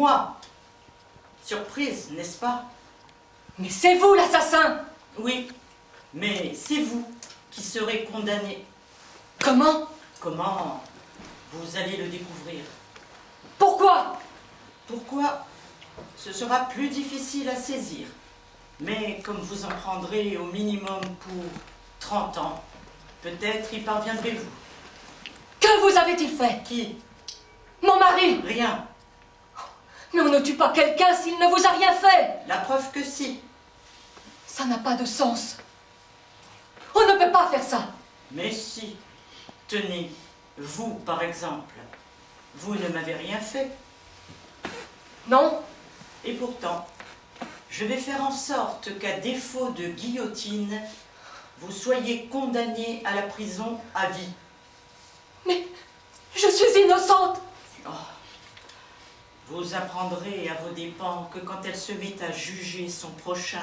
Moi. Surprise, n'est-ce pas? Mais c'est vous l'assassin! Oui, mais c'est vous qui serez condamné. Comment? Comment? Vous allez le découvrir. Pourquoi? Pourquoi? Ce sera plus difficile à saisir. Mais comme vous en prendrez au minimum pour 30 ans, peut-être y parviendrez-vous. Que vous avait-il fait? Qui? Mon mari! Rien. Mais on ne tue pas quelqu'un s'il ne vous a rien fait! La preuve que si. Ça n'a pas de sens. On ne peut pas faire ça. Mais si. Tenez, vous par exemple, vous ne m'avez rien fait. Non? Et pourtant, je vais faire en sorte qu'à défaut de guillotine, vous soyez condamné à la prison à vie. Mais je suis innocente. Oh. Vous apprendrez à vos dépens que quand elle se met à juger son prochain,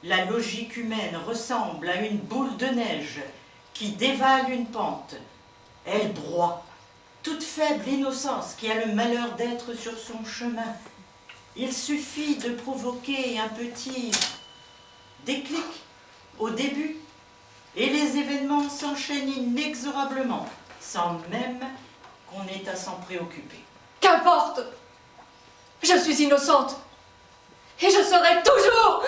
la logique humaine ressemble à une boule de neige qui dévale une pente. Elle broie toute faible innocence qui a le malheur d'être sur son chemin. Il suffit de provoquer un petit déclic au début et les événements s'enchaînent inexorablement sans même qu'on ait à s'en préoccuper. Qu'importe. Je suis innocente. Et je serai toujours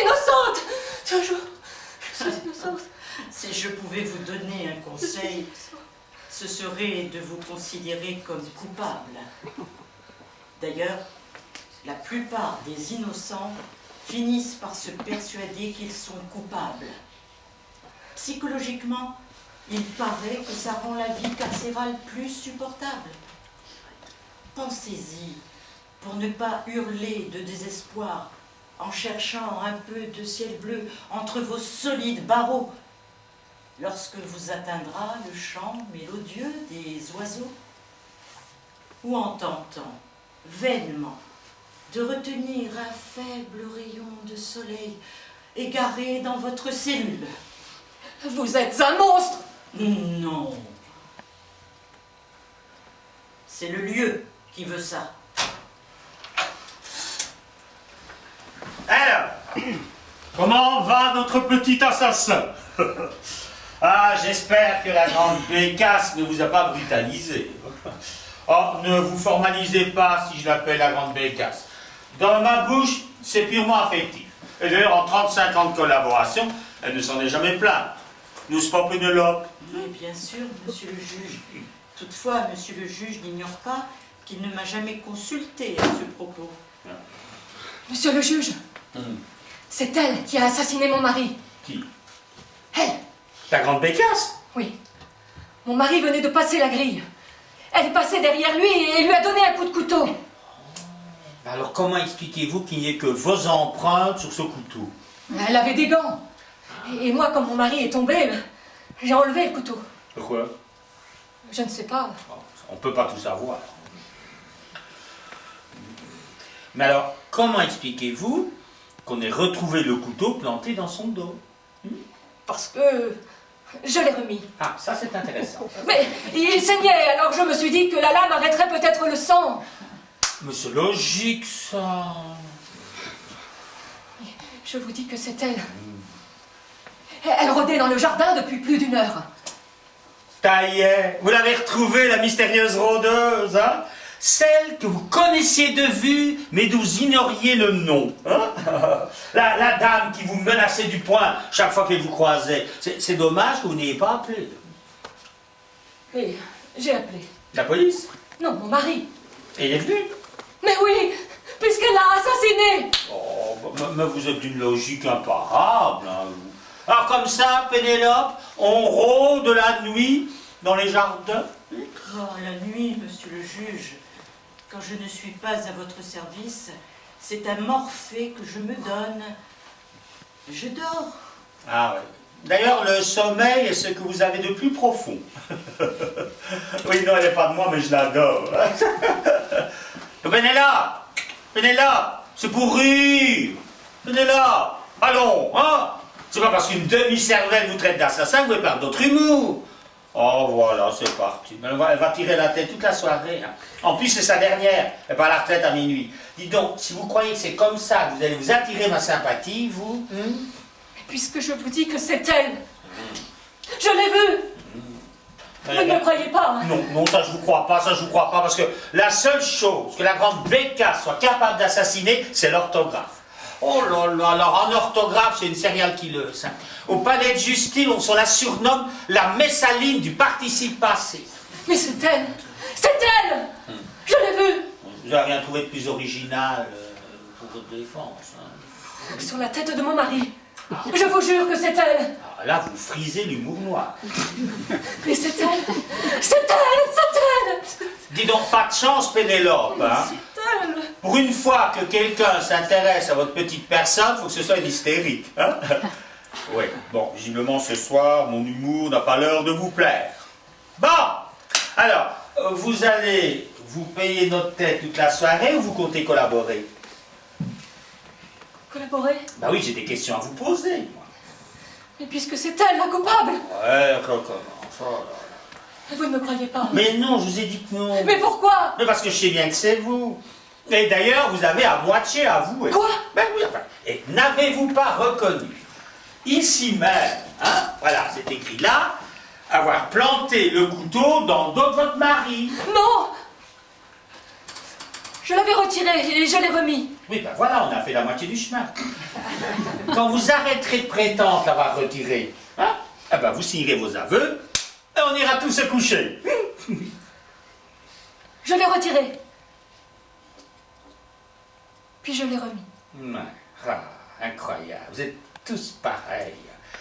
innocente. Toujours. Je suis innocente. Si je pouvais vous donner un conseil, ce serait de vous considérer comme coupable. D'ailleurs, la plupart des innocents finissent par se persuader qu'ils sont coupables. Psychologiquement, il paraît que ça rend la vie carcérale plus supportable. Pensez-y, pour ne pas hurler de désespoir en cherchant un peu de ciel bleu entre vos solides barreaux, lorsque vous atteindra le chant mélodieux des oiseaux, ou en tentant vainement de retenir un faible rayon de soleil égaré dans votre cellule. Vous êtes un monstre. Non. C'est le lieu qui veut ça. Alors, comment va notre petit assassin? Ah, j'espère que la grande bécasse ne vous a pas brutalisé. Oh, ne vous formalisez pas si je l'appelle la grande bécasse. Dans ma bouche, c'est purement affectif. Et d'ailleurs, en 35 ans de collaboration, elle ne s'en est jamais plainte. N'est-ce pas, Pénélope? Oui, bien sûr, monsieur le juge. Toutefois, monsieur le juge n'ignore pas qu'il ne m'a jamais consulté à ce propos. Monsieur le juge, c'est elle qui a assassiné mon mari. Qui? Elle. La grande bécasse? Oui. Mon mari venait de passer la grille. Elle est passée derrière lui et lui a donné un coup de couteau. Alors comment expliquez-vous qu'il n'y ait que vos empreintes sur ce couteau? Elle avait des gants. Et moi, comme mon mari est tombé, j'ai enlevé le couteau. Pourquoi? Je ne sais pas. On ne peut pas tout savoir. Mais alors, comment expliquez-vous qu'on ait retrouvé le couteau planté dans son dos? Parce que je l'ai remis. Ah, ça c'est intéressant. Mais il saignait, alors je me suis dit que la lame arrêterait peut-être le sang. Mais c'est logique, ça. Je vous dis que c'est elle. Elle rôdait dans le jardin depuis plus d'1 heure. Ça y est, vous l'avez retrouvée, la mystérieuse rôdeuse, hein? Celle que vous connaissiez de vue, mais d'où vous ignoriez le nom. Hein? La dame qui vous menaçait du poing chaque fois qu'elle vous croisait. C'est dommage que vous n'ayez pas appelé. Et j'ai appelé. La police? Non, mon mari. Et il est venu? Mais oui, puisqu'elle l'a assassiné. Oh, mais vous êtes d'une logique imparable, hein, vous. Alors comme ça, Pénélope, on rôde la nuit dans les jardins? Oh, la nuit, monsieur le juge, quand je ne suis pas à votre service, c'est à Morphée que je me donne. Je dors. Ah oui. D'ailleurs, le sommeil est ce que vous avez de plus profond. Oui, non, elle n'est pas de moi, mais je l'adore. Pénélope! Pénélope! C'est pour rire! Pénélope! Allons, hein? C'est pas parce qu'une demi-cervelle vous traite d'assassin que vous pouvez perdre d'autre humour. Oh, voilà, c'est parti. Elle va tirer la tête toute la soirée. Hein. En plus, c'est sa dernière. Elle part à la retraite à minuit. Dis donc, si vous croyez que c'est comme ça que vous allez vous attirer ma sympathie, vous... Puisque je vous dis que c'est elle. Je l'ai vue. Vous ne me croyez pas, hein? Non, non, ça je vous crois pas, parce que la seule chose que la grande Becca soit capable d'assassiner, c'est l'orthographe. Oh là là, alors en orthographe, c'est une serial killer, ça. Au palais de justice, on la surnomme la Messaline du participe passé. Mais c'est elle. C'est elle. Je l'ai vue. Vous n'avez rien trouvé de plus original pour votre défense. Hein. Sur la tête de mon mari. Je vous jure que c'est elle. Ah, là, vous frisez l'humour noir. Mais c'est elle. C'est elle. C'est elle. Dis donc, pas de chance, Pénélope. Hein. C'est elle. Pour une fois que quelqu'un s'intéresse à votre petite personne, il faut que ce soit une hystérique. Hein. Oui, bon, visiblement ce soir, mon humour n'a pas l'heure de vous plaire. Bon, alors, vous allez vous payer notre tête toute la soirée ou vous comptez collaborer? Collaborer? Bah oui, j'ai des questions à vous poser, moi. Mais puisque c'est elle la coupable. Ouais, comment ça, là. Vous ne me croyez pas? Mais non, je vous ai dit que non. Mais pourquoi? Mais parce que je sais bien que c'est vous. Et d'ailleurs, vous avez à moitié avoué. Quoi? Ben oui, enfin. Et n'avez-vous pas reconnu, ici même, hein, voilà, c'est écrit là, avoir planté le couteau dans le dos de votre mari? Non. Je l'avais retiré et je l'ai remis. Oui, ben voilà, on a fait la moitié du chemin. Quand vous arrêterez de prétendre l'avoir retiré, hein, eh ben vous signerez vos aveux et on ira tous se coucher. Je l'ai retiré. Puis je l'ai remis. Ah, incroyable, vous êtes tous pareils.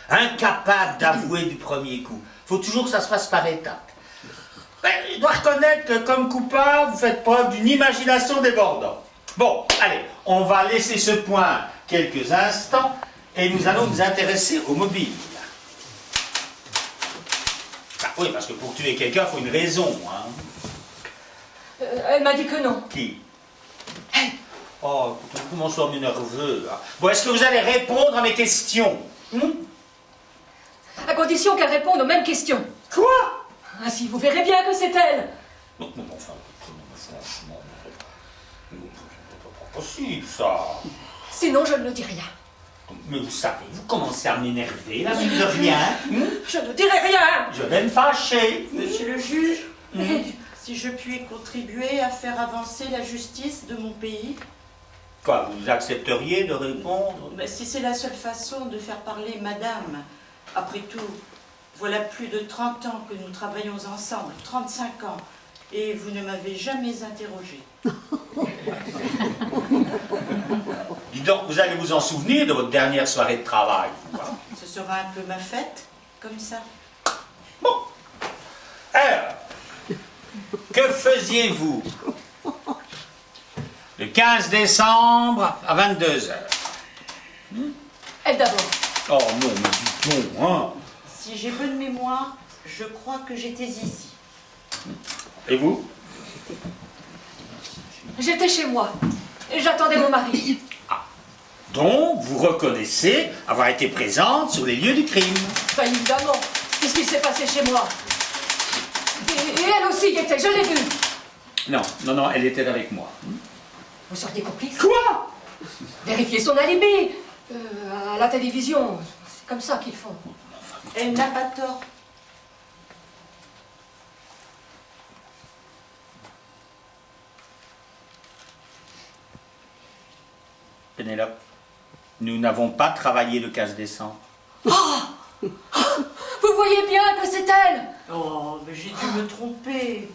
Incapables d'avouer du premier coup. Il faut toujours que ça se fasse par étapes. Ben, je dois reconnaître que comme coupable, vous faites preuve d'une imagination débordante. Bon, allez, on va laisser ce point quelques instants et nous allons nous intéresser au mobile. Ah, oui, parce que pour tuer quelqu'un, il faut une raison. Hein. Elle m'a dit que non. Qui? Oh, écoutez, vous commencez à m'énerver. Hein. Bon, est-ce que vous allez répondre à mes questions? À condition qu'elle réponde aux mêmes questions. Quoi? Ainsi, vous verrez bien que c'est elle. Non, non, enfin, franchement, c'est pas possible, ça. Sinon, je ne le dis rien. Mais vous savez, vous commencez à m'énerver, là, mine de rien. Je ne dirai rien. Je vais me fâcher. Monsieur le juge, si je puis contribuer à faire avancer la justice de mon pays, Quoi, vous accepteriez de répondre? ben, si c'est la seule façon de faire parler madame. Après tout, voilà plus de 30 ans que nous travaillons ensemble, 35 ans, et vous ne m'avez jamais interrogé. Dis donc, vous allez vous en souvenir de votre dernière soirée de travail. Ce sera un peu ma fête, comme ça. Bon. Alors, que faisiez-vous le 15 décembre à 22h? Elle d'abord. Oh non, mais dis donc, hein. Si j'ai bonne mémoire, je crois que j'étais ici. Et vous? J'étais chez moi. Et j'attendais mon mari. Donc, vous reconnaissez avoir été présente sur les lieux du crime. Pas évidemment, puisqu'il s'est passé chez moi. Et elle aussi y était, je l'ai vue. Non, non, non, elle était avec moi. Vous seriez complice? Quoi? Vérifier son alibi. À la télévision, c'est comme ça qu'ils font. Elle n'a pas tort. Pénélope, nous n'avons pas travaillé le 15 décembre. Vous voyez bien que c'est elle. Oh, mais j'ai dû me tromper.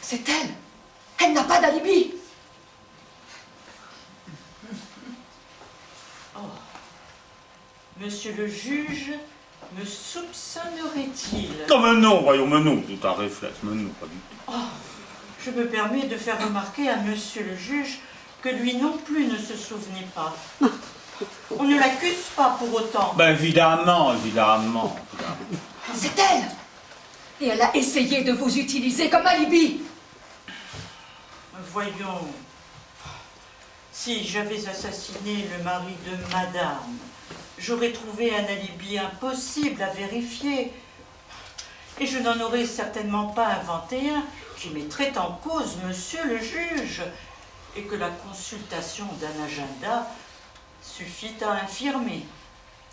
C'est elle. Elle n'a pas d'alibi. Monsieur le juge, me soupçonnerait-il? Non, mais non, voyons, mais non, tout un réflexe, mais non, pas du tout. Je me permets de faire remarquer à monsieur le juge que lui non plus ne se souvenait pas. On ne l'accuse pas pour autant. Ben évidemment, évidemment. C'est elle. Et elle a essayé de vous utiliser comme alibi. Voyons, si j'avais assassiné le mari de madame, j'aurais trouvé un alibi impossible à vérifier. Et je n'en aurais certainement pas inventé un qui mettrait en cause monsieur le juge, et que la consultation d'un agenda suffit à infirmer.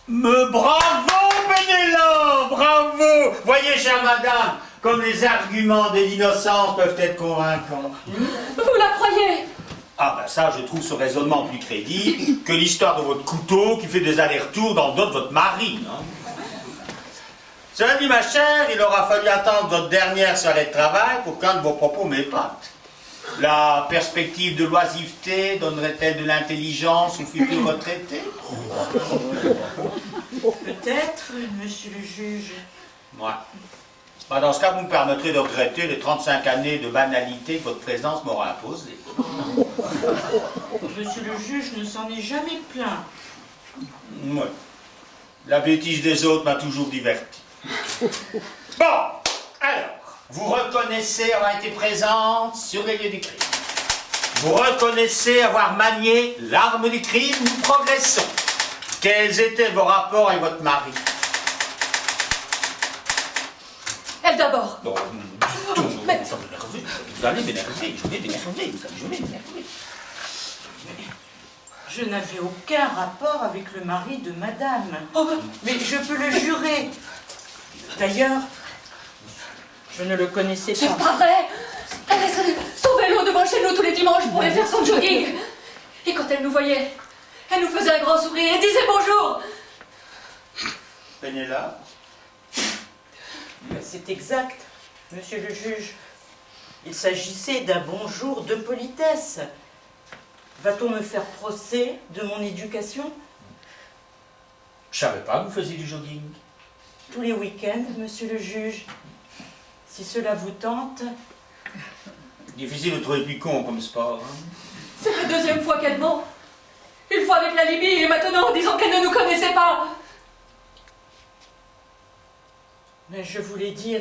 Mais bravo, Pénélope, bravo! Voyez, chère madame, comme les arguments de l'innocence peuvent être convaincants. Vous la croyez? Ah ben ça, je trouve ce raisonnement plus crédible que l'histoire de votre couteau qui fait des allers-retours dans le dos de votre mari. Hein. Cela dit, ma chère, il aura fallu attendre votre dernière soirée de travail pour qu'un de vos propos m'épate. La perspective de l'oisiveté donnerait-elle de l'intelligence aux futurs retraités? Peut-être, monsieur le juge. Ouais. Bah, dans ce cas, vous me permettrez de regretter les 35 années de banalité que votre présence m'aura imposées. Monsieur le juge ne s'en est jamais plaint. Ouais. La bêtise des autres m'a toujours diverti. Bon, alors, vous reconnaissez avoir été présente sur les lieux du crime. Vous reconnaissez avoir manié l'arme du crime, nous progressons. Quels étaient vos rapports avec votre mari? Elle d'abord. Bon, Mais- vous allez m'énerver, je vais m'énerver, je vais m'énerver. Je n'avais aucun rapport avec le mari de madame. Oh, Mais je peux le jurer. D'ailleurs, je ne le connaissais c'est pas. pas vrai. Elle laissait son vélo devant chez nous tous les dimanches pour aller faire son jogging. Et quand elle nous voyait, elle nous faisait un grand sourire et disait bonjour. Pénélope? C'est exact, monsieur le juge. Il s'agissait d'un bonjour de politesse. Va-t-on me faire procès de mon éducation? Je savais pas que vous faisiez du jogging. Tous les week-ends, monsieur le juge. Si cela vous tente. Difficile de trouver plus con comme sport. Hein? C'est la deuxième fois qu'elle ment. Une fois avec la Libye et maintenant en disant qu'elle ne nous connaissait pas. Mais je voulais dire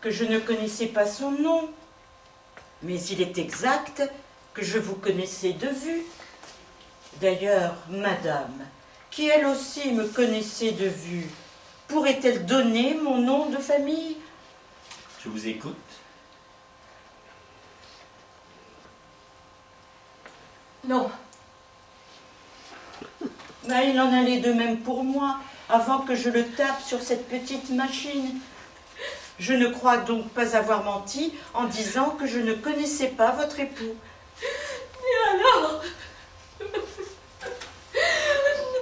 que je ne connaissais pas son nom. Mais il est exact que je vous connaissais de vue. D'ailleurs, madame, qui elle aussi me connaissait de vue, pourrait-elle donner mon nom de famille? Je vous écoute. Non. Mais il en allait de même pour moi, avant que je le tape sur cette petite machine. Je ne crois donc pas avoir menti en disant que je ne connaissais pas votre époux. Et alors?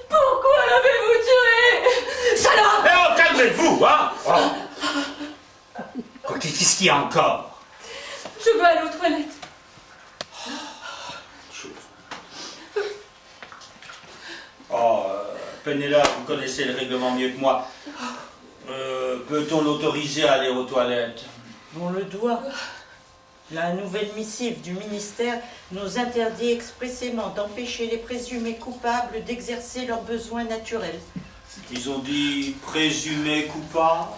Pourquoi l'avez-vous tué? Salope! Mais oh, calmez-vous, hein! Oh. Qu'est-ce qu'il y a encore? Je veux aller aux toilettes. Oh, Pénélope, vous connaissez le règlement mieux que moi. Peut-on l'autoriser à aller aux toilettes? On le doit. La nouvelle missive du ministère nous interdit expressément d'empêcher les présumés coupables d'exercer leurs besoins naturels. Ils ont dit présumé coupable.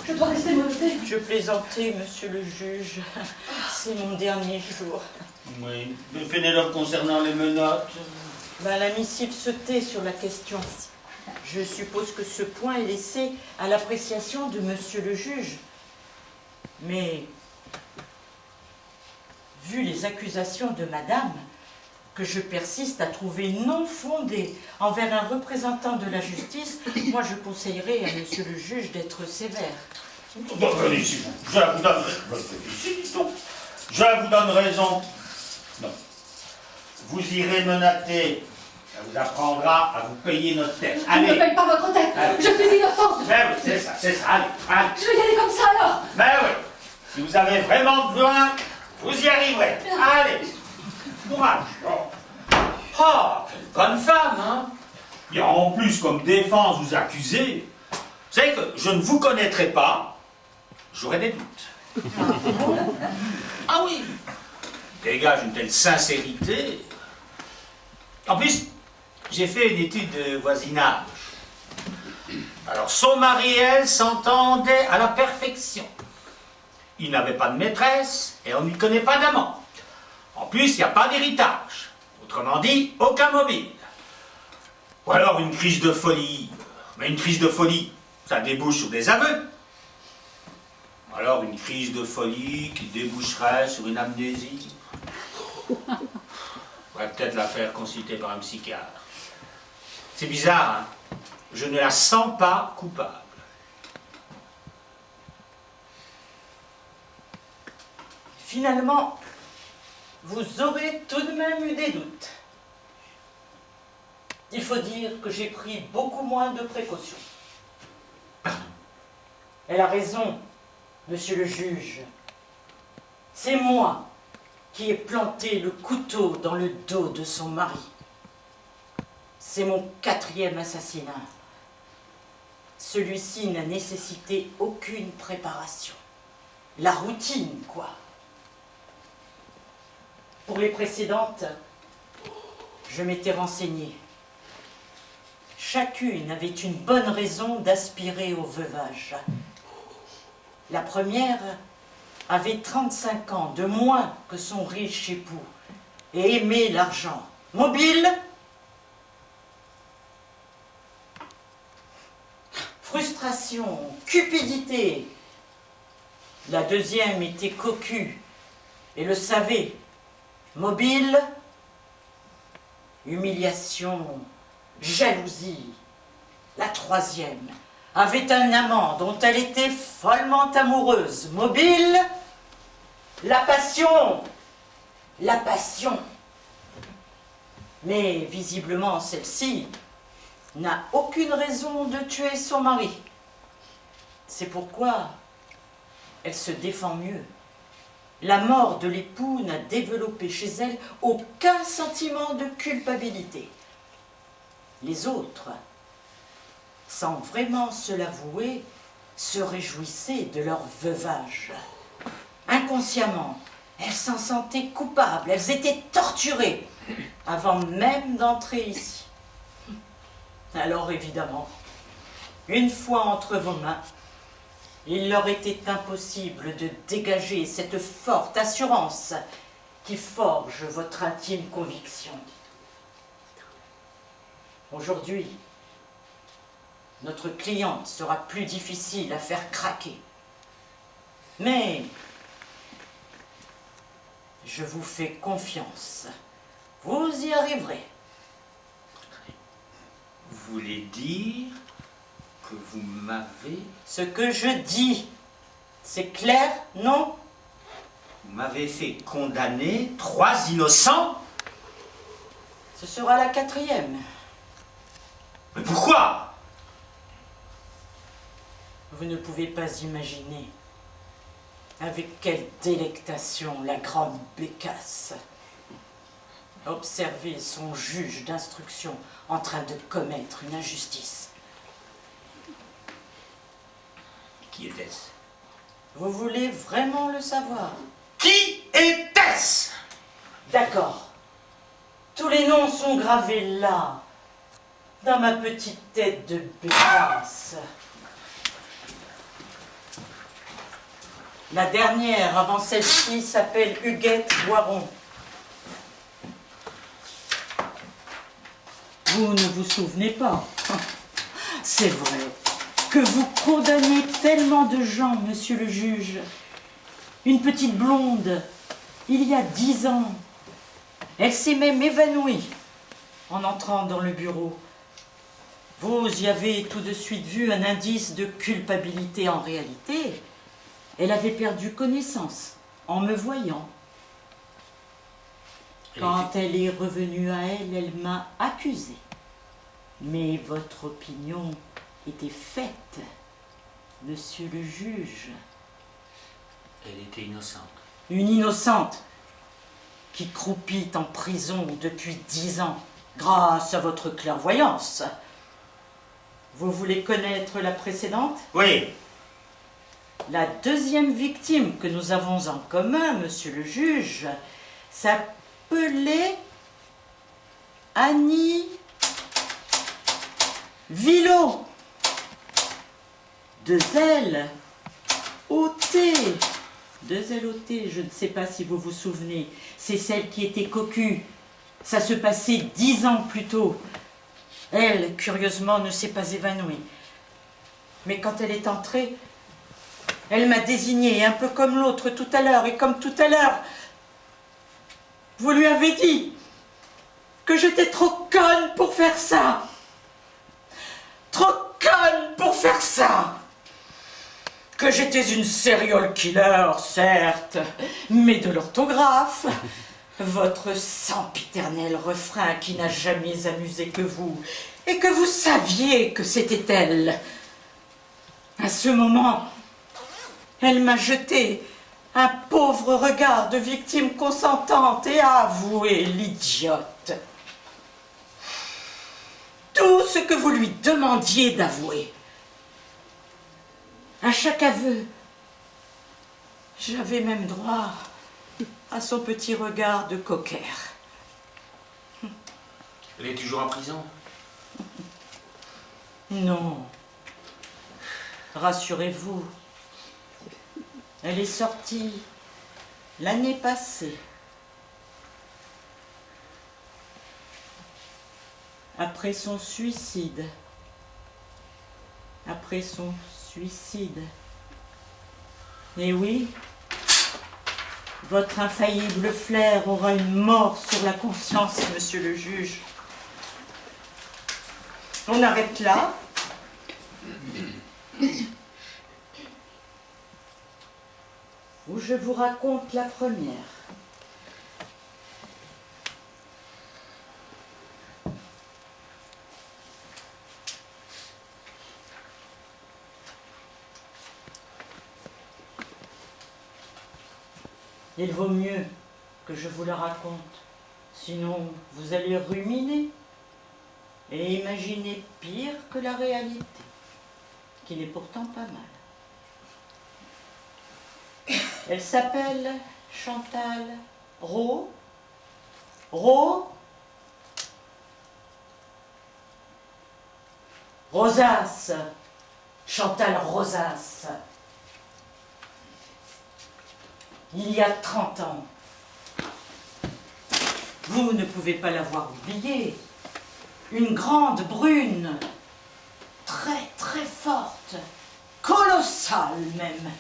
Je dois rester monter. Je plaisantais, monsieur le juge. C'est mon dernier jour. Oui. Mais Pénélope, concernant les menottes. La missive se tait sur la question. Je suppose que ce point est laissé à l'appréciation de monsieur le juge. Mais, vu les accusations de madame, que je persiste à trouver non fondées envers un représentant de la justice, moi je conseillerais à monsieur le juge d'être sévère. Bon, venez ici, je vous donne Je vous donne raison. Non. Vous irez menotter. Ça vous apprendra à vous payer notre tête. Je ne Allez. paye pas votre tête. Allez. Je suis innocente. Mais oui, c'est ça. Allez, allez. Je vais y aller comme ça alors. Mais oui. Si vous avez vraiment besoin, vous y arriverez. Allez. Courage. Oh, quelle bonne femme, hein. Et en plus, comme défense, vous accusez. Vous savez que je ne vous connaîtrai pas. J'aurai des doutes. Ah oui. Dégage une telle sincérité. En plus, j'ai fait une étude de voisinage. Alors, son mari et elle s'entendaient à la perfection. Il n'avait pas de maîtresse et on ne lui connaît pas d'amant. En plus, il n'y a pas d'héritage. Autrement dit, aucun mobile. Ou alors une crise de folie. Mais une crise de folie, ça débouche sur des aveux. Alors une crise de folie qui déboucherait sur une amnésie. On va peut-être la faire consulter par un psychiatre. C'est bizarre, hein? Je ne la sens pas coupable. Finalement, vous aurez tout de même eu des doutes. Il faut dire que j'ai pris beaucoup moins de précautions. Elle a raison, monsieur le juge. C'est moi qui ai planté le couteau dans le dos de son mari. C'est mon 4e assassinat. Celui-ci n'a nécessité aucune préparation. La routine, quoi. Pour les précédentes, je m'étais renseignée. Chacune avait une bonne raison d'aspirer au veuvage. La première avait 35 ans de moins que son riche époux et aimait l'argent. Mobile, frustration, cupidité. La deuxième était cocue et le savait. Mobile, humiliation, jalousie. La troisième avait un amant dont elle était follement amoureuse. Mobile, la passion. La passion. Mais visiblement, celle-ci n'a aucune raison de tuer son mari. C'est pourquoi elle se défend mieux. La mort de l'époux n'a développé chez elle aucun sentiment de culpabilité. Les autres, sans vraiment se l'avouer, se réjouissaient de leur veuvage. Inconsciemment, elles s'en sentaient coupables, elles étaient torturées avant même d'entrer ici. Alors évidemment, une fois entre vos mains, il leur était impossible de dégager cette forte assurance qui forge votre intime conviction. Aujourd'hui, notre cliente sera plus difficile à faire craquer. Mais je vous fais confiance. Vous y arriverez. Vous voulez dire que vous m'avez... Ce que je dis, c'est clair, non? Vous m'avez fait condamner 3 innocents? Ce sera la 4e. Mais pourquoi? Vous ne pouvez pas imaginer avec quelle délectation la grande Bécasse observait son juge d'instruction en train de commettre une injustice. Qui était-ce? Vous voulez vraiment le savoir? Qui était-ce? D'accord. Tous les noms sont gravés là, dans ma petite tête de Bécasse. La dernière avant celle-ci s'appelle Huguette Boiron. Vous ne vous souvenez pas? C'est vrai que vous condamnez tellement de gens, monsieur le juge. Une petite blonde, il y a 10 ans. Elle s'est même évanouie en entrant dans le bureau. Vous y avez tout de suite vu un indice de culpabilité en réalité. Elle avait perdu connaissance en me voyant. Quand elle est revenue à elle, elle m'a accusée. Mais votre opinion était faite, monsieur le juge. Elle était innocente. Une innocente qui croupit en prison depuis 10 ans, grâce à votre clairvoyance. Vous voulez connaître la précédente? Oui. La deuxième victime que nous avons en commun, monsieur le juge, s'appelait Annie Villot. 2 L O T. 2 L O T, je ne sais pas si vous vous souvenez. C'est celle qui était cocu. Ça se passait 10 ans plus tôt. Elle, curieusement, ne s'est pas évanouie. Mais quand elle est entrée, Elle m'a désigné un peu comme l'autre tout à l'heure, et comme tout à l'heure, vous lui avez dit que j'étais trop conne pour faire ça. Trop conne pour faire ça. Que j'étais une serial killer, certes, mais de l'orthographe. Votre sempiternel refrain qui n'a jamais amusé que vous, et que vous saviez que c'était elle. À ce moment, elle m'a jeté un pauvre regard de victime consentante et a avoué l'idiote. Tout ce que vous lui demandiez d'avouer. À chaque aveu, j'avais même droit à son petit regard de cocker. Elle est toujours en prison? Non. Rassurez-vous, elle est sortie l'année passée. Après son suicide. Après son suicide. Et oui, votre infaillible flair aura une mort sur la conscience, monsieur le juge. On arrête là. Où je vous raconte la première. Il vaut mieux que je vous la raconte, sinon vous allez ruminer et imaginer pire que la réalité, qui n'est pourtant pas mal. Elle s'appelle Chantal Rosas. Chantal Rosas. Il y a 30 ans. Vous ne pouvez pas l'avoir oubliée. Une grande brune, très très forte, colossale même.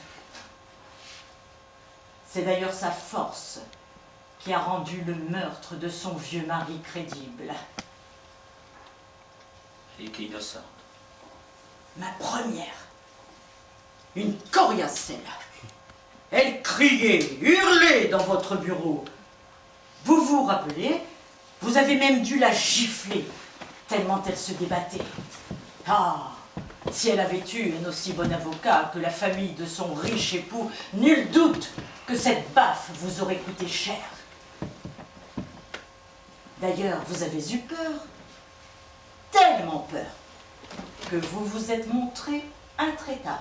C'est d'ailleurs sa force qui a rendu le meurtre de son vieux mari crédible. Elle était innocente. Ma première, une coriacelle. Elle criait, hurlait dans votre bureau. Vous vous rappelez, vous avez même dû la gifler, tellement elle se débattait. Ah, si elle avait eu un aussi bon avocat que la famille de son riche époux, nul doute que cette baffe vous aurait coûté cher. D'ailleurs, vous avez eu peur, tellement peur, que vous vous êtes montré intraitable.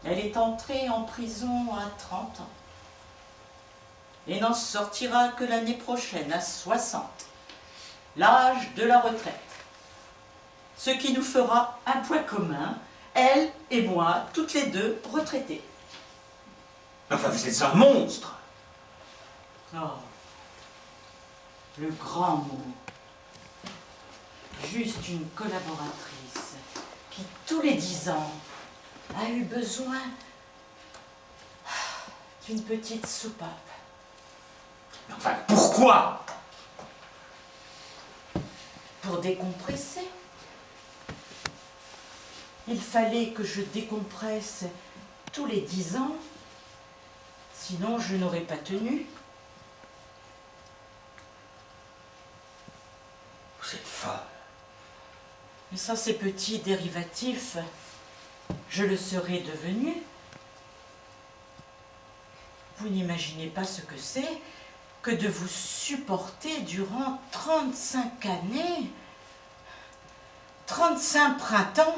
Elle est entrée en prison à 30 ans et n'en sortira que l'année prochaine à 60, l'âge de la retraite. Ce qui nous fera un point commun, elle et moi, toutes les deux retraitées. Enfin, vous êtes un monstre! Oh, le grand mot. Juste une collaboratrice qui, tous les 10 ans, a eu besoin d'une petite soupape. Mais enfin, pourquoi? Pour décompresser. Il fallait que je décompresse tous les 10 ans, sinon je n'aurais pas tenu. Vous êtes folle. Mais sans ces petits dérivatifs, je le serais devenu. Vous n'imaginez pas ce que c'est que de vous supporter durant 35 années, 35 printemps,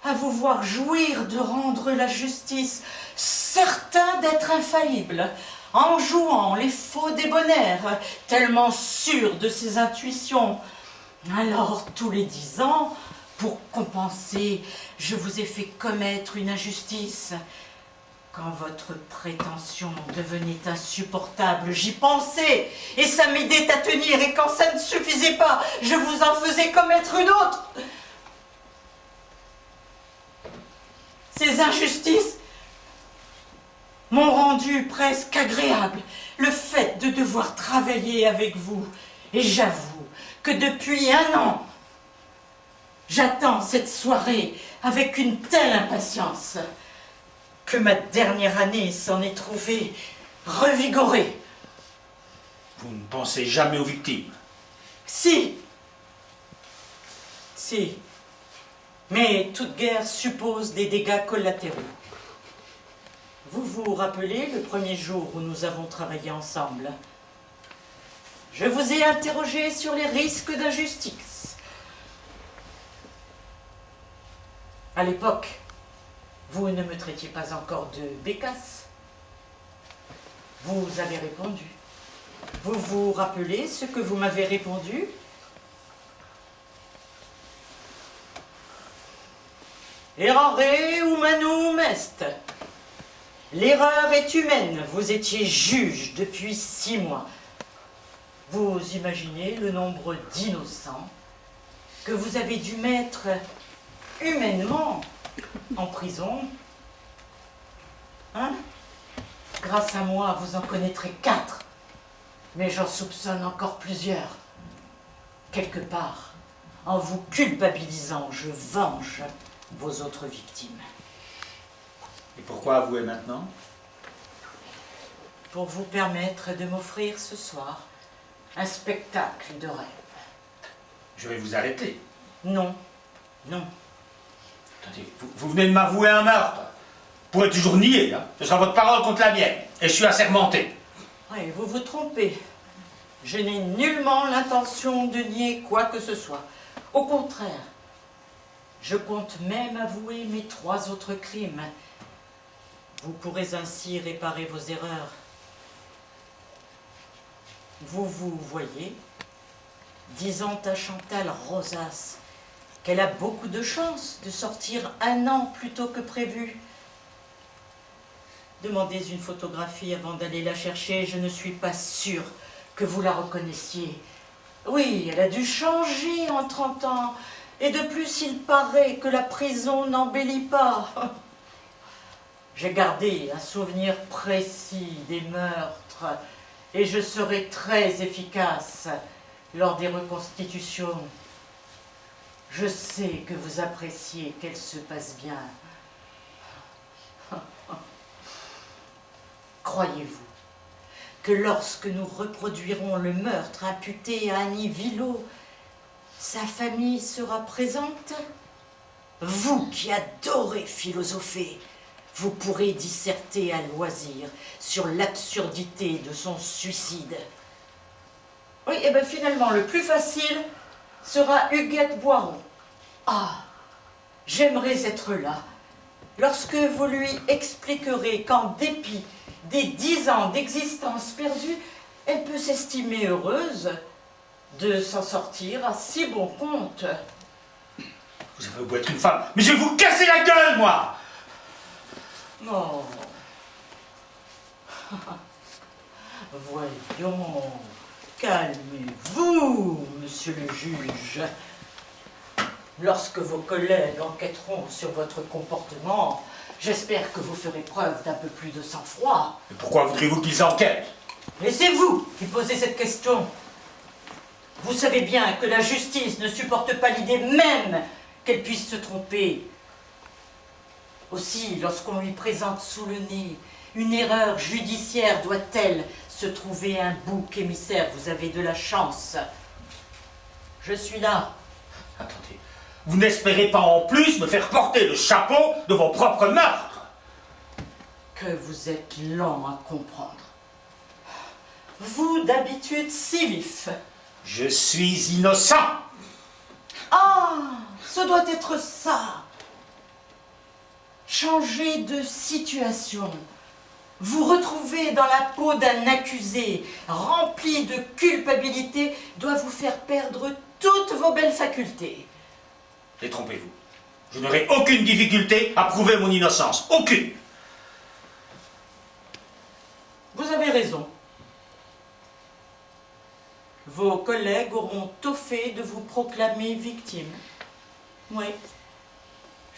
à vous voir jouir de rendre la justice, certain d'être infaillible, en jouant les faux débonnaires, tellement sûr de ses intuitions. Alors, tous les 10 ans, pour compenser, je vous ai fait commettre une injustice. Quand votre prétention devenait insupportable, j'y pensais, et ça m'aidait à tenir, et quand ça ne suffisait pas, je vous en faisais commettre une autre. ces injustices m'ont rendu presque agréable le fait de devoir travailler avec vous. Et j'avoue que depuis 1 an, j'attends cette soirée avec une telle impatience que ma dernière année s'en est trouvée revigorée. Vous ne pensez jamais aux victimes. Si, mais toute guerre suppose des dégâts collatéraux. Vous vous rappelez le premier jour où nous avons travaillé ensemble? Je vous ai interrogé sur les risques d'injustice. À l'époque, vous ne me traitiez pas encore de bécasse. Vous avez répondu. Vous vous rappelez ce que vous m'avez répondu? Errare humanum est. L'erreur est humaine. Vous étiez juge depuis 6 mois. Vous imaginez le nombre d'innocents que vous avez dû mettre humainement en prison? Hein? Grâce à moi, vous en connaîtrez 4. Mais j'en soupçonne encore plusieurs. Quelque part, en vous culpabilisant, je venge vos autres victimes. Et pourquoi avouer maintenant? Pour vous permettre de m'offrir ce soir un spectacle de rêve. Je vais vous arrêter. Non. Attendez, vous venez de m'avouer un meurtre. Vous pourrez toujours nier, hein. Ce sera votre parole contre la mienne. Et je suis assermenté. Oui, vous vous trompez. Je n'ai nullement l'intention de nier quoi que ce soit. Au contraire, je compte même avouer mes 3 autres crimes. Vous pourrez ainsi réparer vos erreurs. Vous voyez, disant à Chantal Rosas qu'elle a beaucoup de chance de sortir 1 an plus tôt que prévu. Demandez une photographie avant d'aller la chercher, je ne suis pas sûre que vous la reconnaissiez. Oui, elle a dû changer en 30 ans. Et de plus, il paraît que la prison n'embellit pas. J'ai gardé un souvenir précis des meurtres et je serai très efficace lors des reconstitutions. Je sais que vous appréciez qu'elles se passent bien. Croyez-vous que lorsque nous reproduirons le meurtre imputé à Annie Villot, sa famille sera présente? Vous qui adorez philosopher, vous pourrez disserter à loisir sur l'absurdité de son suicide. Oui, et bien finalement, le plus facile sera Huguette Boiron. Ah, j'aimerais être là, lorsque vous lui expliquerez qu'en dépit des 10 ans d'existence perdue, elle peut s'estimer heureuse de s'en sortir à si bon compte. Vous avez beau être une femme, mais je vais vous casser la gueule, moi! Oh. Voyons, calmez-vous, monsieur le juge. Lorsque vos collègues enquêteront sur votre comportement, j'espère que vous ferez preuve d'un peu plus de sang-froid. Mais pourquoi voudriez-vous qu'ils enquêtent? Mais c'est vous qui posez cette question. Vous savez bien que la justice ne supporte pas l'idée même qu'elle puisse se tromper. Aussi, lorsqu'on lui présente sous le nez une erreur judiciaire, doit-elle se trouver un bouc émissaire? Vous avez de la chance. Je suis là. Attendez, vous n'espérez pas en plus me faire porter le chapeau de vos propres meurtres? Que vous êtes lent à comprendre. Vous, d'habitude, si vif. Je suis innocent! Ah, ce doit être ça. Changer de situation. Vous retrouver dans la peau d'un accusé, rempli de culpabilité, doit vous faire perdre toutes vos belles facultés. Détrompez-vous. Je n'aurai aucune difficulté à prouver mon innocence. Aucune! Vous avez raison. Vos collègues auront tôt fait de vous proclamer victime. Oui,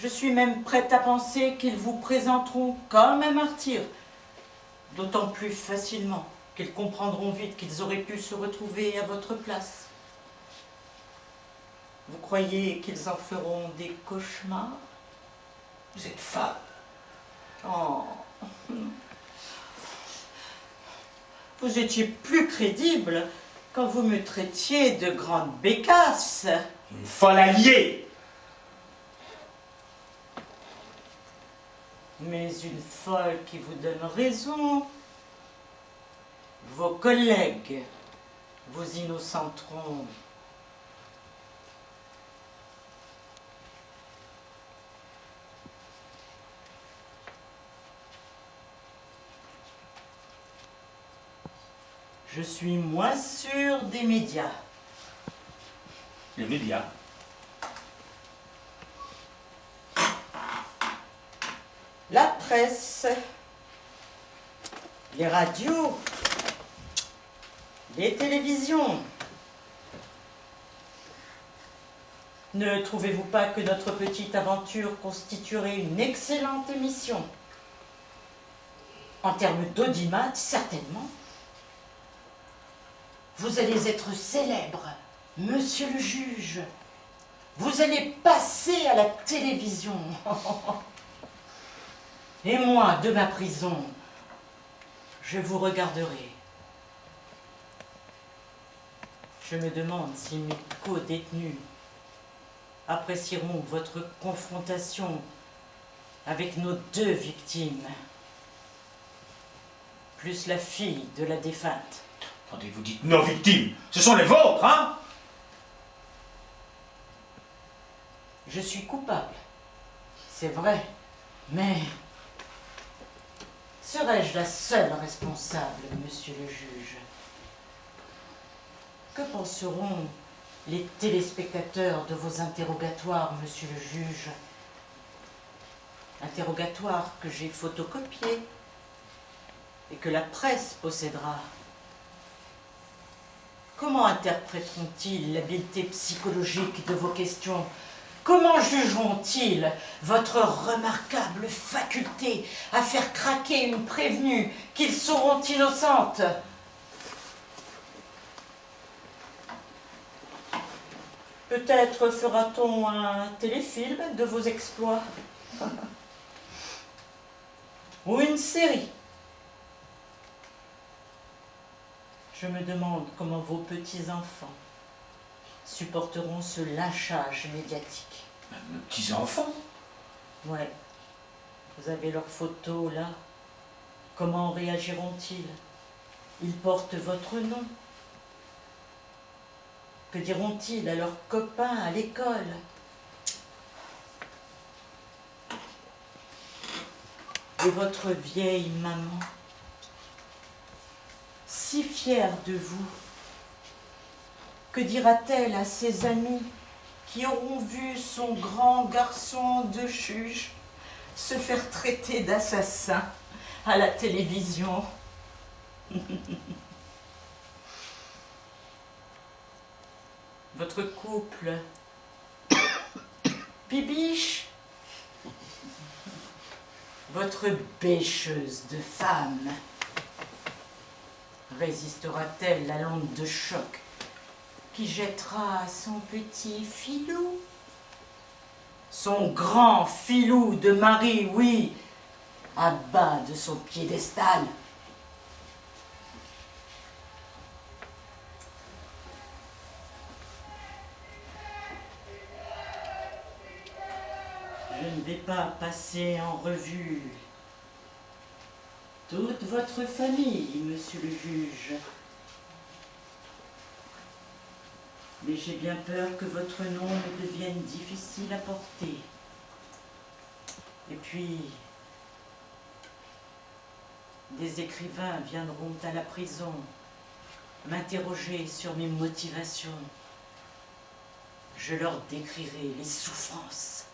Je suis même prête à penser qu'ils vous présenteront comme un martyr, d'autant plus facilement qu'ils comprendront vite qu'ils auraient pu se retrouver à votre place. Vous croyez qu'ils en feront des cauchemars? Vous êtes folle. Oh. Vous étiez plus crédible quand vous me traitiez de grande bécasse. Une folle alliée. Mais une folle qui vous donne raison. Vos collègues vous innocenteront. Je suis moins sûre des médias. Les médias. La presse, les radios, les télévisions. Ne trouvez-vous pas que notre petite aventure constituerait une excellente émission? En termes d'audimat, certainement. Vous allez être célèbre, monsieur le juge. Vous allez passer à la télévision. Et moi, de ma prison, je vous regarderai. Je me demande si mes co-détenus apprécieront votre confrontation avec nos deux victimes, plus la fille de la défunte. Attendez, vous dites nos victimes. Ce sont les vôtres, hein? Je suis coupable, c'est vrai, mais serais-je la seule responsable, monsieur le juge? Que penseront les téléspectateurs de vos interrogatoires, monsieur le juge? Interrogatoires que j'ai photocopiés et que la presse possédera. Comment interpréteront-ils l'habileté psychologique de vos questions? Comment jugeront-ils votre remarquable faculté à faire craquer une prévenue qu'ils sauront innocente? Peut-être fera-t-on un téléfilm de vos exploits? Ou une série? Je me demande comment vos petits-enfants supporteront ce lynchage médiatique. Mes petits-enfants? Ouais. Vous avez leurs photos là. Comment réagiront-ils? Ils portent votre nom. Que diront-ils à leurs copains à l'école? Et votre vieille maman, si fière de vous, que dira-t-elle à ses amis qui auront vu son grand garçon de juge se faire traiter d'assassin à la télévision? Votre couple, Bibiche, votre bêcheuse de femme, résistera-t-elle à l'onde de choc qui jettera son petit filou? Son grand filou de mari, oui, à bas de son piédestal. Je ne vais pas passer en revue toute votre famille, monsieur le juge. Mais j'ai bien peur que votre nom ne devienne difficile à porter. Et puis, des écrivains viendront à la prison m'interroger sur mes motivations. Je leur décrirai les souffrances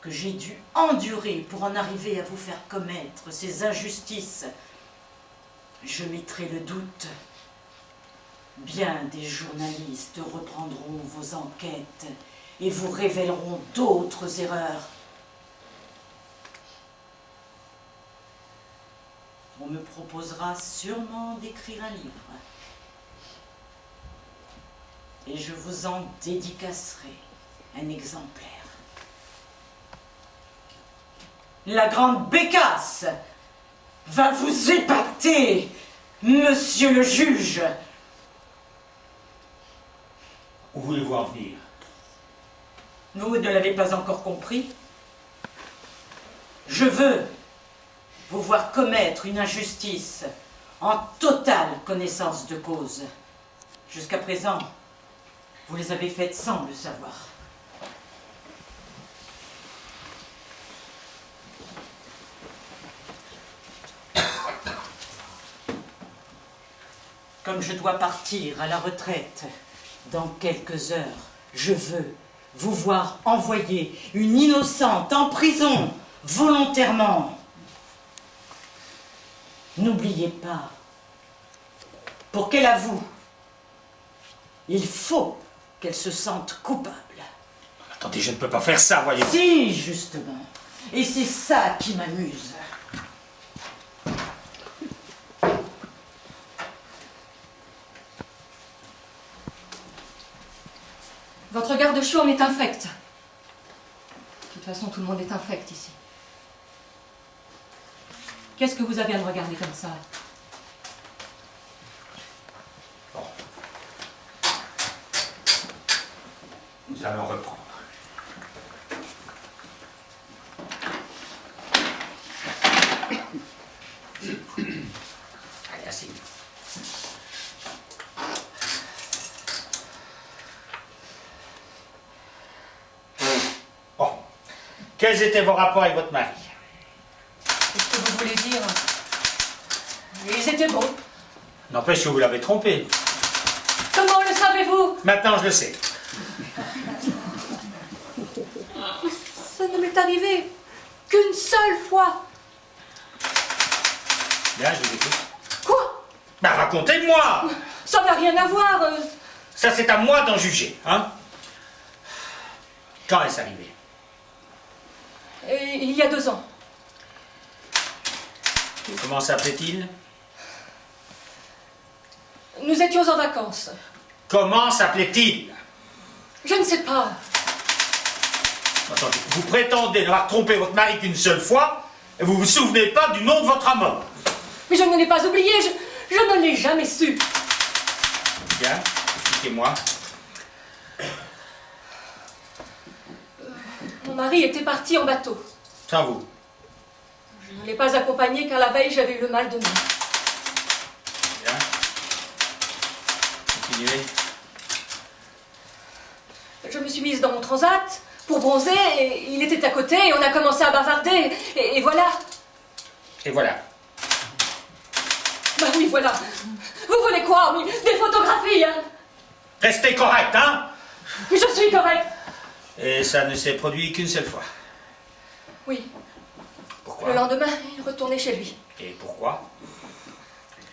que j'ai dû endurer pour en arriver à vous faire commettre ces injustices. Je mettrai le doute. Bien des journalistes reprendront vos enquêtes et vous révéleront d'autres erreurs. me proposera sûrement d'écrire un livre. Et je vous en dédicacerai un exemplaire. La grande Bécasse va vous épater, monsieur le juge. Où voulez-vous en venir? Vous ne l'avez pas encore compris? Je veux vous voir commettre une injustice en totale connaissance de cause. Jusqu'à présent, vous les avez faites sans le savoir. Comme je dois partir à la retraite dans quelques heures, je veux vous voir envoyer une innocente en prison volontairement. N'oubliez pas, pour qu'elle avoue, il faut qu'elle se sente coupable. Attendez, je ne peux pas faire ça, voyez-vous. Si, justement. Et c'est ça qui m'amuse. Votre garde-chiourme est infect. De toute façon, tout le monde est infect ici. Qu'est-ce que vous avez à me regarder comme ça? Bon. Nous allons reprendre. Allez, asseyez-vous. Bon. Quels étaient vos rapports avec votre mari? Qu'est-ce que vous voulez dire? Ils étaient bons. N'empêche que vous l'avez trompé. Comment le savez-vous? Maintenant, je le sais. Ça ne m'est arrivé qu'une seule fois. Bien, je vous écoute. Quoi? Ben, racontez-moi! Ça n'a rien à voir. Ça, c'est à moi d'en juger, hein? Quand est-ce arrivé? Il y a 2 ans. Comment s'appelait-il? Nous étions en vacances. Comment s'appelait-il? Je ne sais pas. Attendez, vous prétendez n'avoir trompé votre mari qu'une seule fois, et vous vous souvenez pas du nom de votre amant. Mais je ne l'ai pas oublié. Je ne l'ai jamais su. Bien, expliquez-moi. Mon mari était parti en bateau. Sans vous. Je ne l'ai pas accompagné car la veille j'avais eu le mal de mer. Bien. Continuez. Je me suis mise dans mon transat pour bronzer et il était à côté et on a commencé à bavarder et voilà. Et voilà. Bah oui, voilà. Vous voulez quoi? Oui, des photographies, hein? Restez correct, hein? Mais je suis correcte. Et ça ne s'est produit qu'une seule fois. Oui. Pourquoi? Le lendemain, il retournait chez lui. Et pourquoi?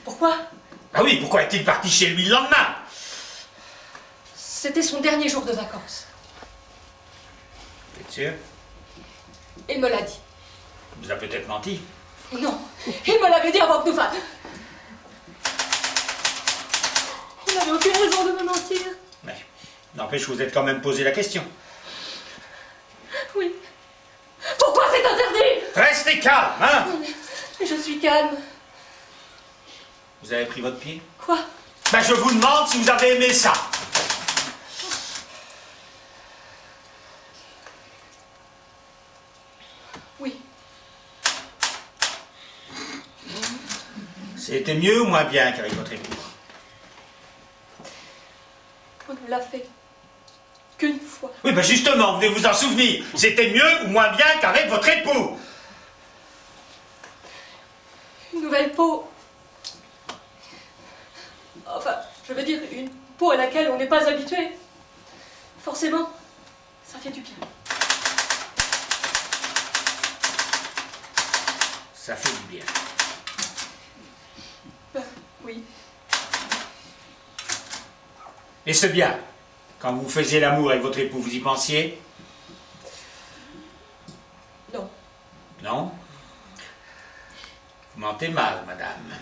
Pourquoi? Ah oui, pourquoi est-il parti chez lui le lendemain? C'était son dernier jour de vacances. Vous êtes sûr? Il me l'a dit. Il vous a peut-être menti. Non, il me l'avait dit avant que nous fassions. Il n'avait aucune raison de me mentir. Mais n'empêche que vous êtes quand même posé la question. Oui. Pourquoi c'est interdit? Restez calme, hein? Je suis calme. Vous avez pris votre pied? Quoi? Ben je vous demande si vous avez aimé ça. Oui. C'était mieux ou moins bien qu'avec votre époux? On ne l'a fait qu'une fois. Oui, ben justement, vous devez vous en souvenir. C'était mieux ou moins bien qu'avec votre époux. Une nouvelle peau. Enfin, je veux dire, une peau à laquelle on n'est pas habitué. Forcément, ça fait du bien. Ça fait du bien. Oui. Et c'est bien. Quand vous faisiez l'amour avec votre époux, vous y pensiez? Non. Non? Vous mentez mal, madame.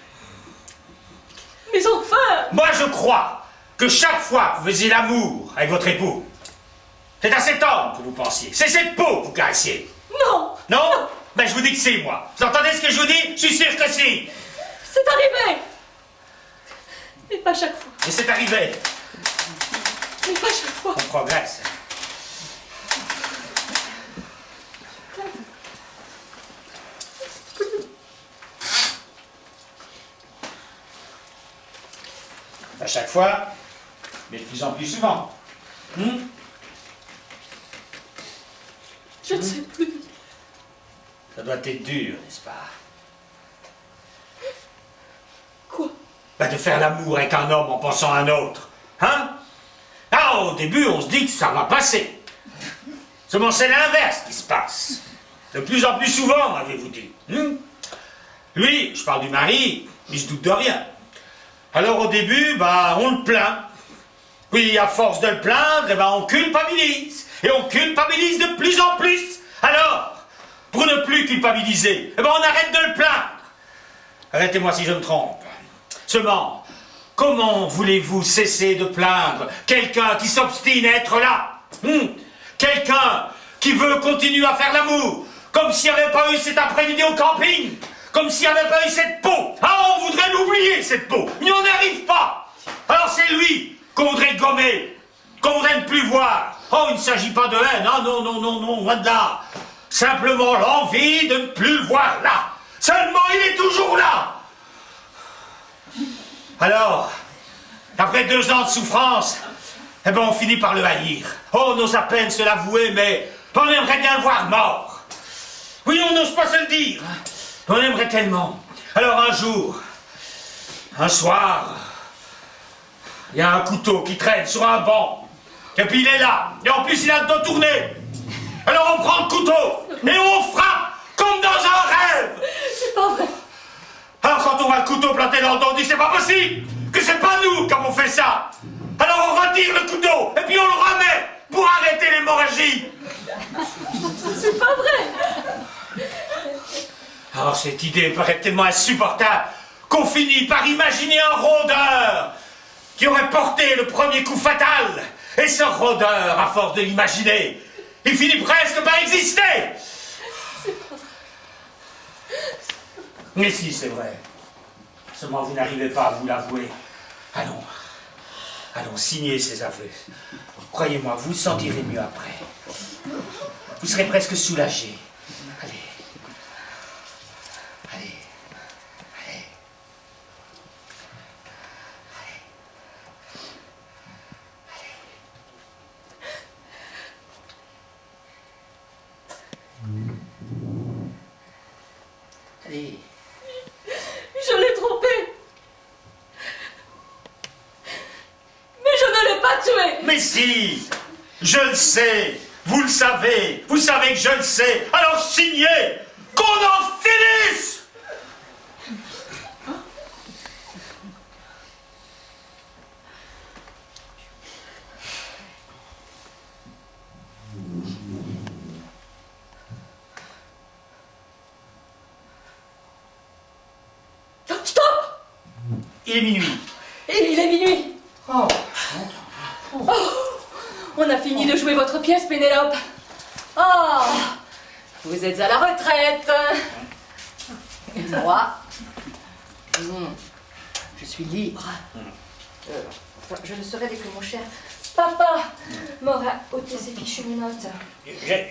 Mais enfin! Moi, je crois que chaque fois que vous faisiez l'amour avec votre époux, c'est à cet homme que vous pensiez. C'est cette peau que vous caressiez. Non! Non? Ben, je vous dis que c'est moi. Vous entendez ce que je vous dis? Je suis sûr que si. C'est arrivé! Mais pas chaque fois. Et c'est arrivé. Mais pas chaque fois. On progresse. À chaque fois, mais de plus en plus souvent. Je ne sais plus. Ça doit être dur, n'est-ce pas? Quoi? Ben, de faire l'amour avec un homme en pensant à un autre. Hein? Ah, au début, on se dit que ça va passer. Seulement, c'est l'inverse qui se passe. De plus en plus souvent, m'avez-vous dit. Lui, je parle du mari, il se doute de rien. Alors au début, bah, on le plaint. Puis à force de le plaindre, eh ben, on culpabilise. Et on culpabilise de plus en plus. Alors, pour ne plus culpabiliser, eh ben, on arrête de le plaindre. Arrêtez-moi si je me trompe. Seulement, comment voulez-vous cesser de plaindre quelqu'un qui s'obstine à être là? Quelqu'un qui veut continuer à faire l'amour, comme s'il n'y avait pas eu cet après-midi au camping. Comme s'il n'y avait pas eu cette peau. Ah, on voudrait l'oublier, cette peau. Mais on n'arrive pas. Alors c'est lui qu'on voudrait gommer, qu'on voudrait ne plus voir. Oh, il ne s'agit pas de haine. Ah, non, non, non, non, loin de là. Simplement l'envie de ne plus le voir là. Seulement, il est toujours là. Alors, après 2 ans de souffrance, eh ben, on finit par le haïr. Oh, on ose à peine se l'avouer, mais on aimerait bien le voir mort. Oui, on n'ose pas se le dire. On aimerait tellement. Alors un jour, un soir, il y a un couteau qui traîne sur un banc. Et puis il est là. Et en plus il a le dos tourné. Alors on prend le couteau et on frappe comme dans un rêve. C'est pas vrai. Alors quand on voit le couteau planté dans le dos, on dit c'est pas possible, que c'est pas nous qui avons fait ça. Alors on retire le couteau et puis on le remet pour arrêter l'hémorragie. C'est pas vrai. Alors cette idée paraît tellement insupportable qu'on finit par imaginer un rôdeur qui aurait porté le premier coup fatal. Et ce rôdeur, à force de l'imaginer, il finit presque par exister. Mais si, c'est vrai. Seulement vous n'arrivez pas à vous l'avouer. Allons, allons, signez ces aveux. Croyez-moi, vous sentirez mieux après. Vous serez presque soulagé. Allez. Allez. Allez. Allez. Je l'ai trompé. Mais je ne l'ai pas tué. Mais si, je le sais, vous le savez, vous savez que je le sais, alors signez, qu'on en finisse. Stop. Il est minuit. Et il est minuit. Oh. On a fini de jouer votre pièce, Pénélope. Oh, vous êtes à la retraite. Et moi, je suis libre. Enfin, je le serai dès que mon cher papa m'aura ôté ses fichues menottes.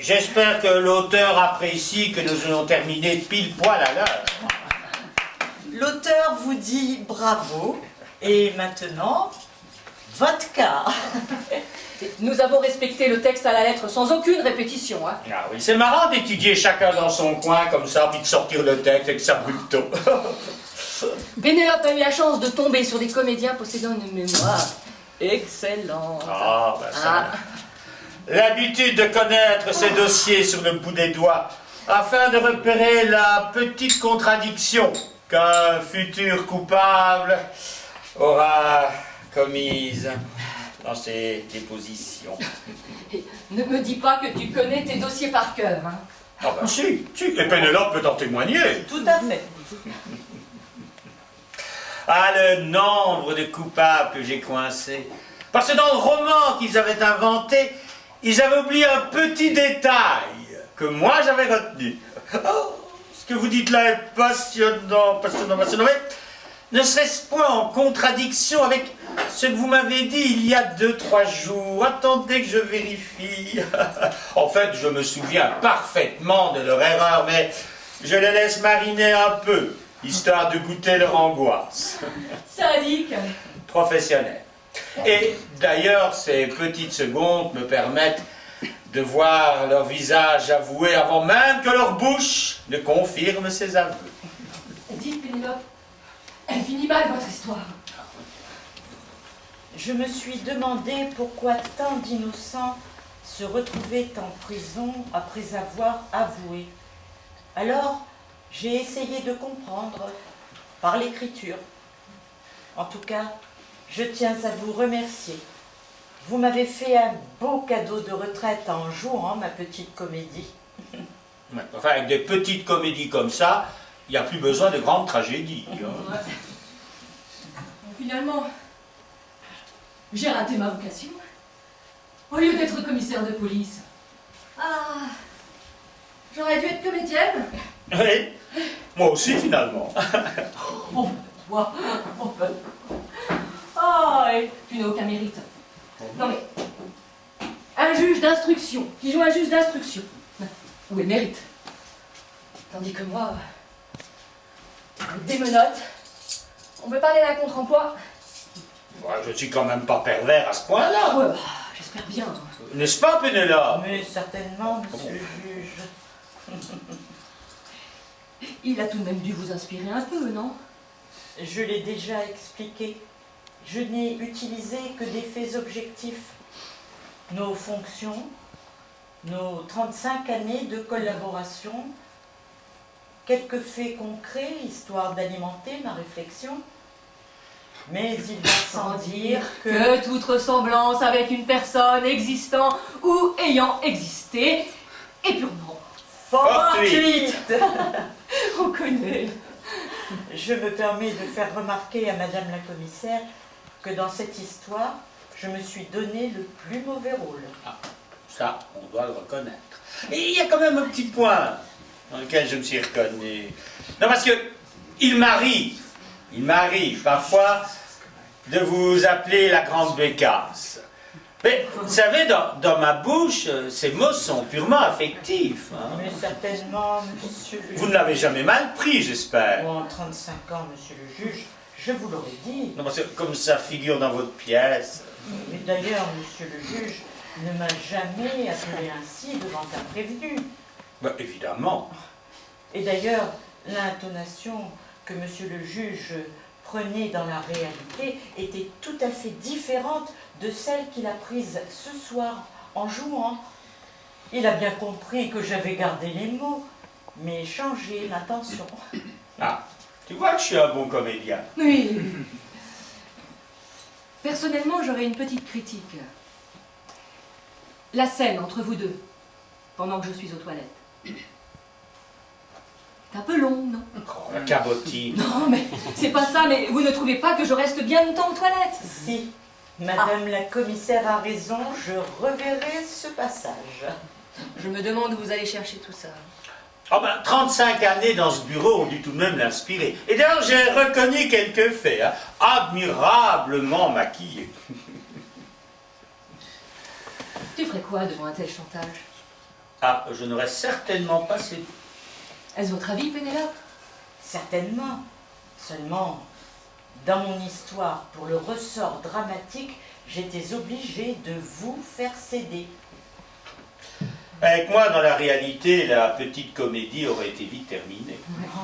J'espère que l'auteur apprécie que nous ayons terminé pile poil à l'heure. L'auteur vous dit bravo. Et maintenant, vodka. Nous avons respecté le texte à la lettre sans aucune répétition. Hein. Ah oui, c'est marrant d'étudier chacun dans son coin comme ça, puis de sortir le texte avec sa brûle-tôt. Pénélope a eu la chance de tomber sur des comédiens possédant une mémoire excellente. Ah, ben ça. L'habitude de connaître ces dossiers sur le bout des doigts, afin de repérer la petite contradiction qu'un futur coupable aura commise dans ses dépositions. Et ne me dis pas que tu connais tes dossiers par cœur. Hein. Ah ben si, et Pénélope peut en témoigner. Tout à fait. Ah, le nombre de coupables que j'ai coincés. Parce que dans le roman qu'ils avaient inventé, ils avaient oublié un petit détail que moi j'avais retenu. Oh, ce que vous dites là est passionnant, passionnant, passionnant. Mais ne serait-ce point en contradiction avec ce que vous m'avez dit il y a 2-3 jours? Attendez que je vérifie. En fait, je me souviens parfaitement de leur erreur, mais je les laisse mariner un peu, histoire de goûter leur angoisse. Sadique. Professionnel. Et d'ailleurs, ces petites secondes me permettent de voir leur visage avoué avant même que leur bouche ne confirme ses aveux. Dites, Pénélope, elle finit mal votre histoire. Je me suis demandé pourquoi tant d'innocents se retrouvaient en prison après avoir avoué. Alors, j'ai essayé de comprendre par l'écriture. En tout cas, je tiens à vous remercier. Vous m'avez fait un beau cadeau de retraite en jouant ma petite comédie. Enfin, avec des petites comédies comme ça, il n'y a plus besoin de grandes tragédies. Hein. Finalement, j'ai raté ma vocation. Au lieu d'être commissaire de police. Ah, j'aurais dû être comédienne. Oui, moi aussi finalement. Oh, toi, oh, et tu n'as aucun mérite. Non mais, un juge d'instruction, qui joue un juge d'instruction, où elle mérite. Tandis que moi, des menottes, on peut parler d'un contre-emploi. Ouais, je ne suis quand même pas pervers à ce point-là. Ouais, bah, j'espère bien. N'est-ce pas, Pénélope? Mais certainement, monsieur le juge. Il a tout de même dû vous inspirer un peu, non? Je l'ai déjà expliqué. Je n'ai utilisé que des faits objectifs. Nos fonctions, nos 35 années de collaboration, quelques faits concrets, histoire d'alimenter ma réflexion. Mais il va sans dire que toute ressemblance avec une personne existant ou ayant existé est purement fortuite. On connaît. Je me permets de faire remarquer à Madame la Commissaire que dans cette histoire, je me suis donné le plus mauvais rôle. Ah, ça, on doit le reconnaître. Et il y a quand même un petit point dans lequel je me suis reconnu. Non, parce que il m'arrive parfois de vous appeler la grande bécasse. Mais vous savez, dans ma bouche, ces mots sont purement affectifs. Hein. Mais certainement, monsieur le juge. Vous ne l'avez jamais mal pris, j'espère. En 35 ans, monsieur le juge, je vous l'aurais dit. Non, parce que comme ça figure dans votre pièce. Mais d'ailleurs, monsieur le juge ne m'a jamais appelé ainsi devant un prévenu. Ben, évidemment. Et d'ailleurs, l'intonation que monsieur le juge prenait dans la réalité était tout à fait différente de celle qu'il a prise ce soir en jouant. Il a bien compris que j'avais gardé les mots, mais changé l'intention. Ah, tu vois que je suis un bon comédien. Oui. Personnellement, j'aurais une petite critique. La scène entre vous deux, pendant que je suis aux toilettes. C'est un peu long, non? Oh, la cabotine. Non, mais c'est pas ça, mais vous ne trouvez pas que je reste bien longtemps aux toilettes? Si Madame la Commissaire a raison, je reverrai ce passage. Je me demande où vous allez chercher tout ça. Oh ben, 35 années dans ce bureau ont dû tout de même l'inspirer. Et d'ailleurs, j'ai reconnu quelques faits, hein, admirablement maquillés. Tu ferais quoi devant un tel chantage? Ah, je n'aurais certainement pas cédé. Est-ce votre avis, Pénélope? Certainement. Seulement, dans mon histoire, pour le ressort dramatique, j'étais obligée de vous faire céder. Avec moi, dans la réalité, la petite comédie aurait été vite terminée.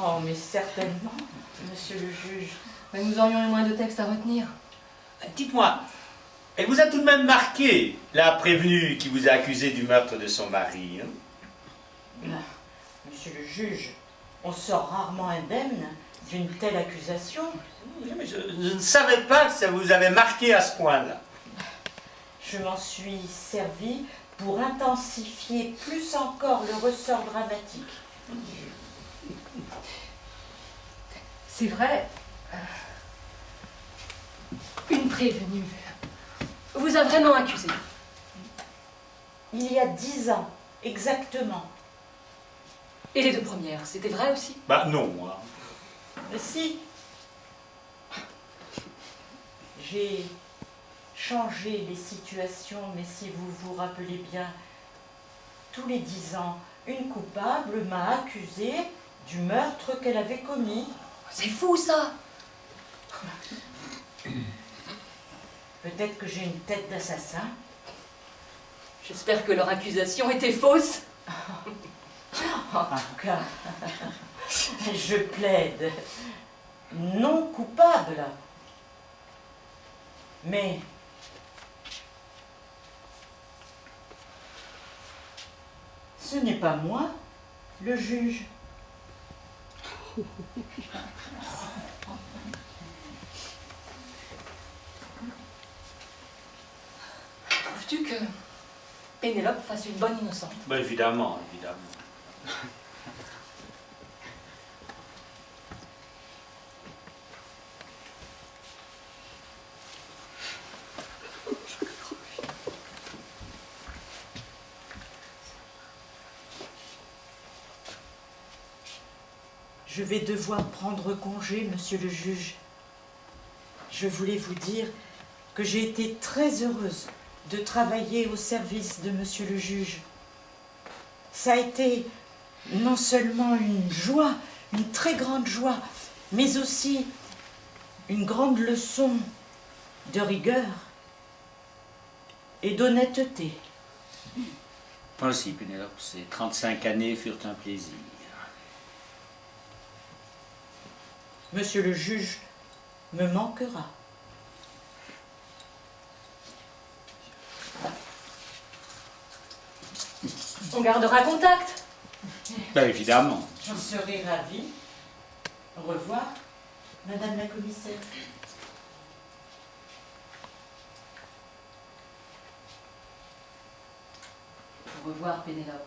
Oh, mais certainement, monsieur le juge. Mais nous aurions eu moins de textes à retenir. Dites-moi, elle vous a tout de même marqué, la prévenue qui vous a accusé du meurtre de son mari, hein? Monsieur le juge, on sort rarement indemne d'une telle accusation. Mais je ne savais pas que ça vous avait marqué à ce point-là. Je m'en suis servi pour intensifier plus encore le ressort dramatique. C'est vrai. Une prévenue vous a vraiment accusé. Il y a 10 ans, exactement. Et les deux premières, c'était vrai aussi? Bah non, hein. Mais si. J'ai changé les situations, mais si vous vous rappelez bien, tous les 10 ans, une coupable m'a accusée du meurtre qu'elle avait commis. C'est fou, ça! Peut-être que j'ai une tête d'assassin. J'espère que leur accusation était fausse. En tout cas, je plaide non coupable. Mais ce n'est pas moi, le juge. Trouves-tu que Pénélope fasse une bonne innocente? Bah évidemment, évidemment. Je vais devoir prendre congé, monsieur le juge. Je voulais vous dire que j'ai été très heureuse de travailler au service de monsieur le juge. Ça a été non seulement une joie, une très grande joie, mais aussi une grande leçon de rigueur et d'honnêteté. Moi aussi, Pénélope, ces 35 années furent un plaisir. Monsieur le juge me manquera. On gardera contact. Bah évidemment. J'en serai ravie. Au revoir, madame la commissaire. Au revoir, Pénélope.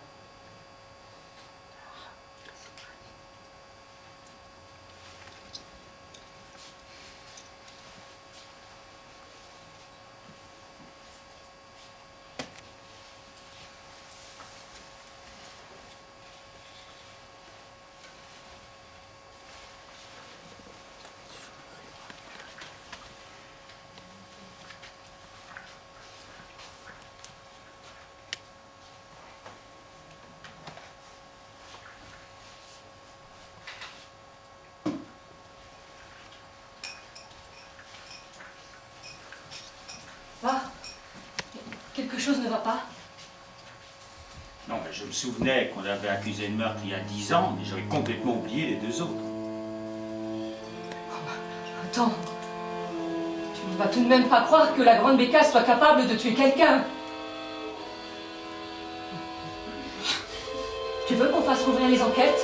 Ah, quelque chose ne va pas? Non, mais je me souvenais qu'on avait accusé de meurtre il y a 10 ans, mais j'avais complètement oublié les deux autres. Attends, tu ne vas tout de même pas croire que la grande Bécasse soit capable de tuer quelqu'un? Tu veux qu'on fasse rouvrir les enquêtes?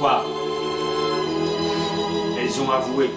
Pourquoi? Elles ont avoué.